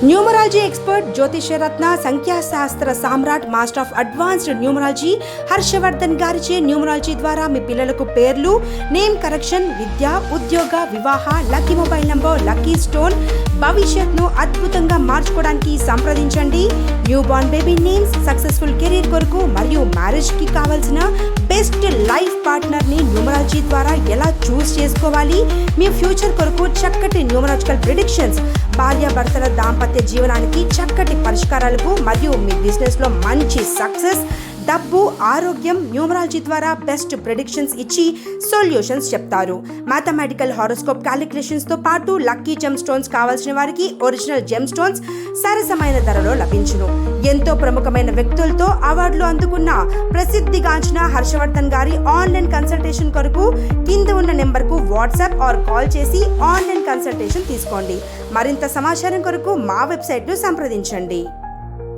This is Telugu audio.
న్యూమరాలజీ ఎక్స్పర్ట్, జ్యోతిష్య రత్న, సంఖ్యాశాస్త్ర సామ్రాట్, master of advanced numerology Harshavardhan గారిచే న్యూమరాలజీ ద్వారా మీ పిల్లలకు పేర్లు, నేమ్ కరెక్షన్, విద్య, ఉద్యోగ, వివాహ, lucky mobile number, lucky stone, భవిష్యత్తును అద్భుతంగా మార్చుకోవడానికి సంప్రదించండి. New born baby names, successful career కొరకు మరియు మ్యారేజ్ కి కావాల్సిన బెస్ట్ లైఫ్ పార్ట్నర్ ని న్యూమరాలజీ ద్వారా ఎలా చూస్ చేసుకోవాలి, మీ ఫ్యూచర్ కొరకు చక్కటి న్యూమరాలజికల్ ప్రిడిక్షన్స్, భార్యాభర్తల దాంపత్య జీవనానికి చక్కటి పరిష్కారాలకు మరియు మీ బిజినెస్ లో మంచి సక్సెస్, డబ్బు, ఆరోగ్యం, న్యూమరాలజీ ద్వారా బెస్ట్ ప్రిడిక్షన్స్ ఇచ్చి సొల్యూషన్స్ చెప్తారు. మ్యాథమెటికల్ హారోస్కోప్ క్యాలిక్యులేషన్స్ తో పాటు లక్కీ జెమ్ స్టోన్స్ కావాల్సిన వారికి ఒరిజినల్ జెమ్ స్టోన్స్ సరసమైన ధరలో లభించును. ఎంతో ప్రముఖమైన వ్యక్తులతో అవార్డులు అందుకున్న ప్రసిద్ధిగాంచిన హర్షవర్ధన్ గారి ఆన్లైన్ కన్సల్టేషన్ కొరకు కింద ఉన్న నెంబర్కు వాట్సాప్ ఆర్ కాల్ చేసి ఆన్లైన్ కన్సల్టేషన్ తీసుకోండి. మరింత సమాచారం కొరకు మా వెబ్సైట్ను సంప్రదించండి.